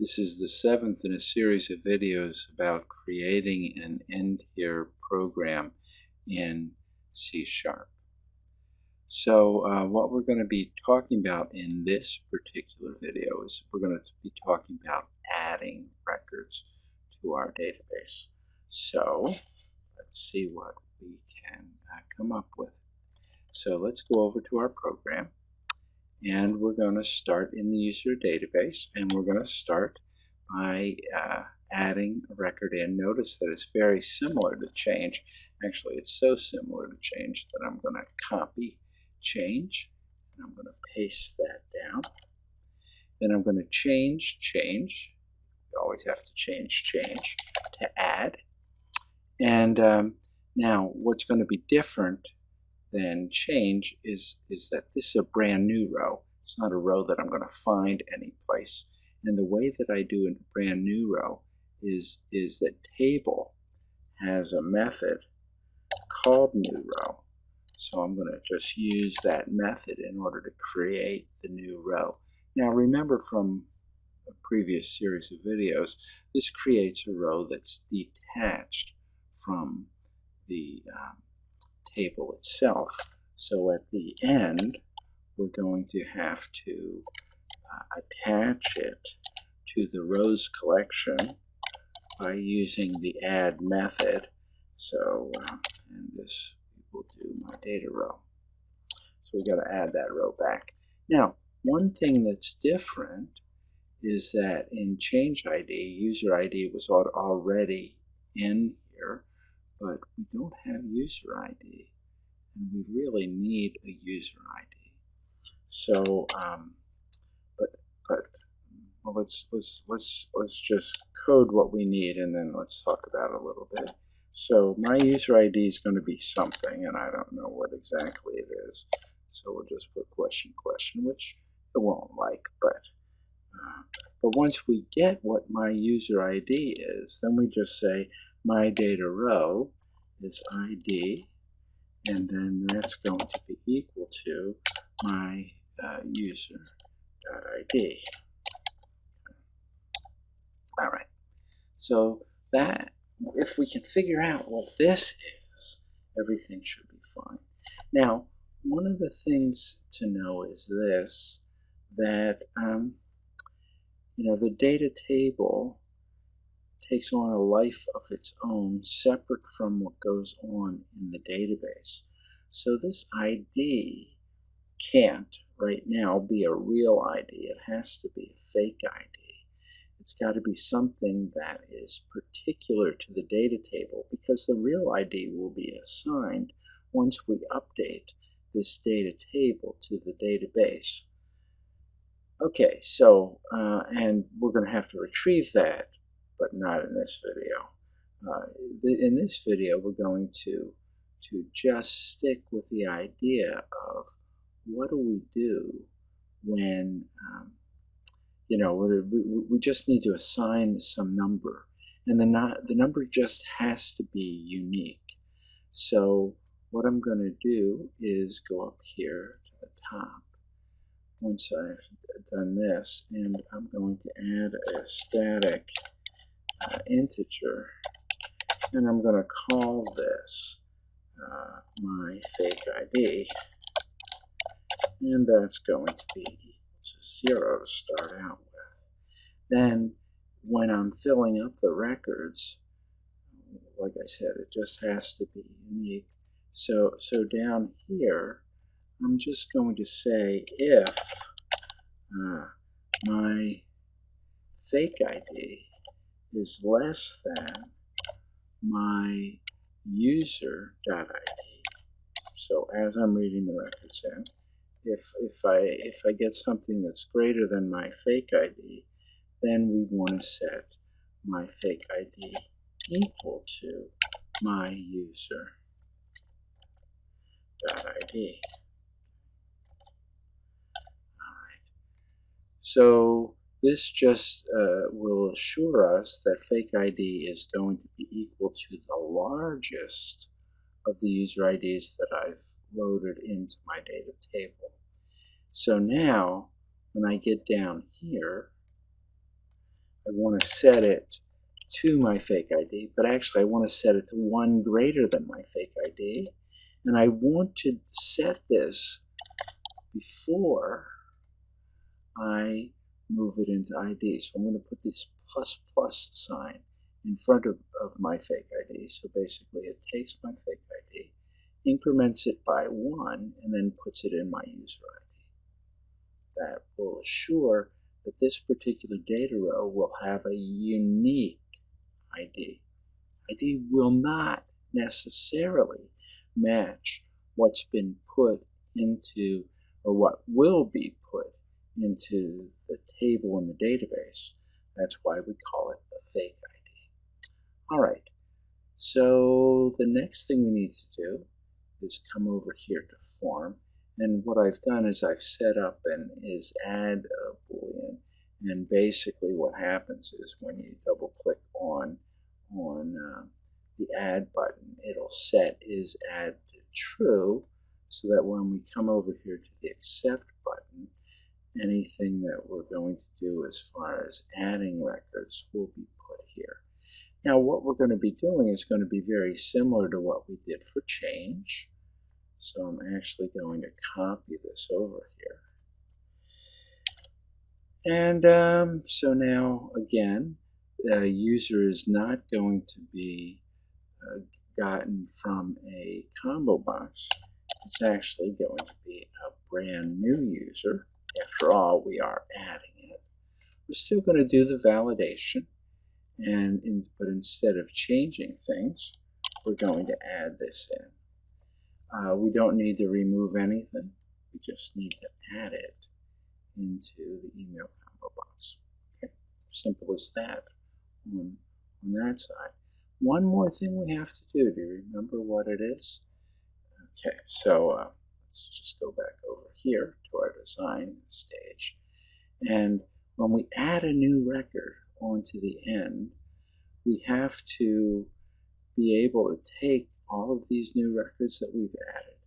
This is the seventh in a series of videos about creating an end-here program in C#. So what we're going to be talking about in this particular video is we're going to be talking about adding records to our database. So let's see what we can come up with. So let's go over to our program. And we're going to start in the user database, and we're going to start by adding a record in. Notice that it's very similar to change. Actually, it's so similar to change that I'm going to copy change, and I'm going to paste that down. Then I'm going to change. You always have to change to add. And now what's going to be different then change is that this is a brand new row. It's not a row that I'm going to find any place. And the way that I do a brand new row is that table has a method called new row. So I'm going to just use that method in order to create the new row. Now remember from a previous series of videos, this creates a row that's detached from the table itself. So at the end, we're going to have to attach it to the rows collection by using the add method. So and this will do my data row. So we got to add that row back. Now, one thing that's different is that in change ID, user ID was already in here, but we don't have user ID, and we really need a user ID. So, well, let's just code what we need, and then let's talk about it a little bit. So my user ID is going to be something, and I don't know what exactly it is. So we'll just put question, which it won't like, but once we get what my user ID is, then we just say my data row is ID, and then that's going to be equal to my user.id. All right, so that if we can figure out what this is, everything should be fine. Now, one of the things to know is this, that the data table takes on a life of its own separate from what goes on in the database. So this ID can't right now be a real ID. It has to be a fake ID. It's got to be something that is particular to the data table, because the real ID will be assigned once we update this data table to the database. Okay, so and we're going to have to retrieve that, but not in this video. In this video, we're going to just stick with the idea of what do we do when we just need to assign some number, and the number just has to be unique. So what I'm going to do is go up here to the top once I've done this, and I'm going to add a static integer, and I'm going to call this my fake ID, and that's going to be equal to 0 to start out with. Then when I'm filling up the records, like I said, it just has to be unique. So down here, I'm just going to say if my fake ID is less than my user.id. So as I'm reading the records in, if I get something that's greater than my fake ID, then we want to set my fake ID equal to my user.id. Alright, so this just will assure us that fake ID is going to be equal to the largest of the user IDs that I've loaded into my data table. So now, when I get down here, want to set it to my fake ID, but actually I want to set it to 1 greater than my fake ID. And I want to set this before I move it into ID. So I'm going to put this plus sign in front of my fake ID. So basically it takes my fake ID, increments it by 1, and then puts it in my user ID. That will assure that this particular data row will have a unique ID. ID will not necessarily match what's been put into, or what will be put into the table in the database. That's why we call it a fake ID. All right, so the next thing we need to do is come over here to form. And what I've done is I've set up is add a Boolean. And basically what happens is when you double click on the add button, it'll set is add to true, so that when we come over here to the accept button, anything that we're going to do as far as adding records will be put here. Now what we're going to be doing is going to be very similar to what we did for change. So I'm actually going to copy this over here. And so now again, the user is not going to be gotten from a combo box. It's actually going to be a brand new user. After all, we are adding it. We're still going to do the validation, but instead of changing things, we're going to add this in. We don't need to remove anything. We just need to add it into the email combo box. Okay, simple as that on that side. One more thing we have to do. Do you remember what it is? Okay, so let's just go back over here to our design stage. And when we add a new record onto the end, we have to be able to take all of these new records that we've added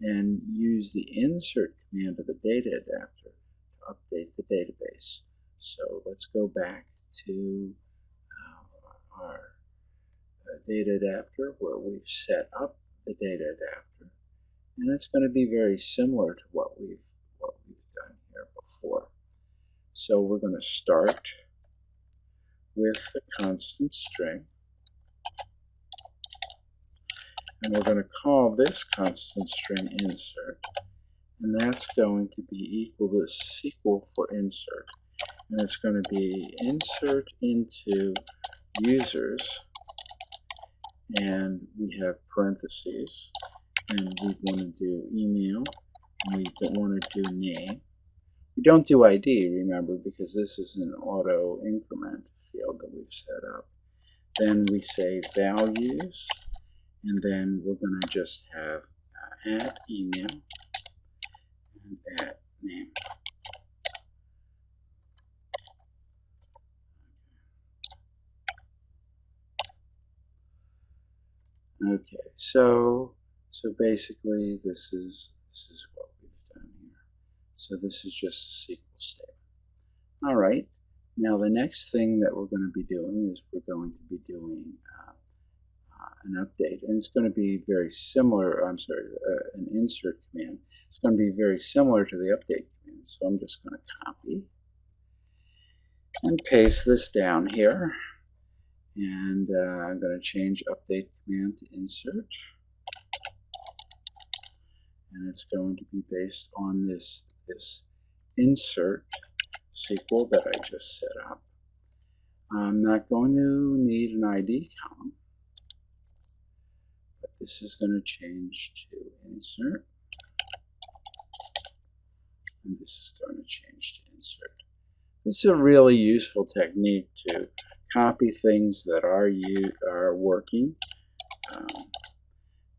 and use the insert command of the data adapter to update the database. So let's go back to our data adapter where we've set up the data adapter, and it's going to be very similar to what we've done here before. So we're going to start with the constant string, and we're going to call this constant string insert, and that's going to be equal to SQL for insert, and it's going to be insert into users, and we have parentheses, and we want to do email, and we don't want to do name. We don't do ID, remember, because this is an auto increment field that we've set up. Then we say values, and then we're going to just have add email and add name. Okay, so basically this is what we've done here. So this is just a SQL statement. All right, now the next thing that we're going to be doing is we're going to be doing an update, and it's going to be very similar. I'm sorry, an insert command. It's going to be very similar to the update command. So I'm just going to copy and paste this down here. And I'm going to change update command to insert. And it's going to be based on this insert SQL that I just set up. I'm not going to need an ID column, but this is going to change to insert. And this is going to change to insert. This is a really useful technique to copy things that are working,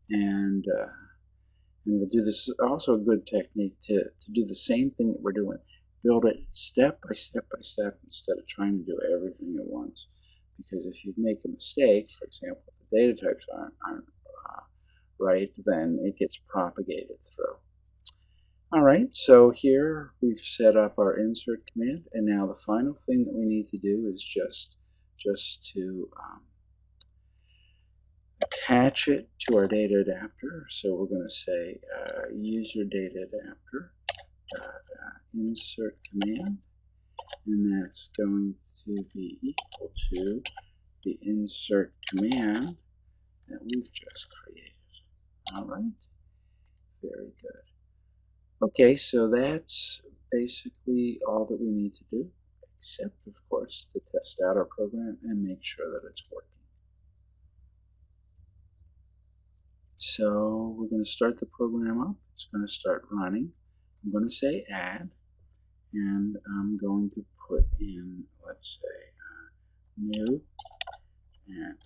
and we'll do this. Is also a good technique to do the same thing that we're doing. Build it step by step by step instead of trying to do everything at once. Because if you make a mistake, for example, if the data types aren't right, then it gets propagated through. All right, so here we've set up our insert command, and now the final thing that we need to do is just to attach it to our data adapter. So we're going to say use your data adapter insert command, and that's going to be equal to the insert command that we've just created. All right, very good. Okay, so that's basically all that we need to do, except, of course, to test out our program and make sure that it's working. So we're going to start the program up. It's going to start running. I'm going to say add, and I'm going to put in, let's say, new at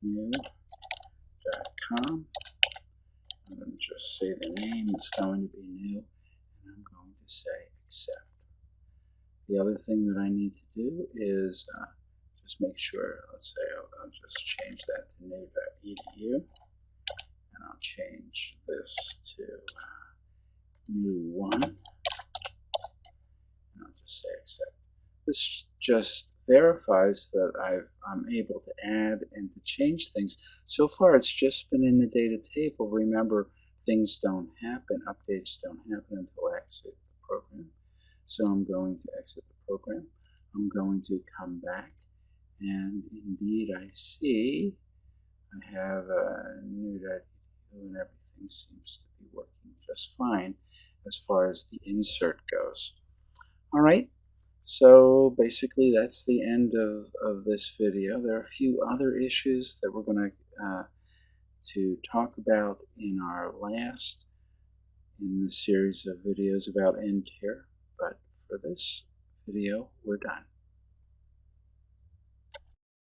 new.com. I'm going to just say the name is going to be new, and I'm going to say accept. The other thing that I need to do is just make sure, let's say I'll just change that to new.edu, and I'll change this to new1, and I'll just say accept. This just verifies that I'm able to add and to change things. So far, it's just been in the data table. Remember, things don't happen, updates don't happen until I exit the program. So I'm going to exit the program. I'm going to come back, and indeed I see I have a new.edu, and everything seems to be working just fine as far as the insert goes. All right. So basically that's the end of this video. There are a few other issues that we're going to talk about in our last in the series of videos about end here, but for this video we're done.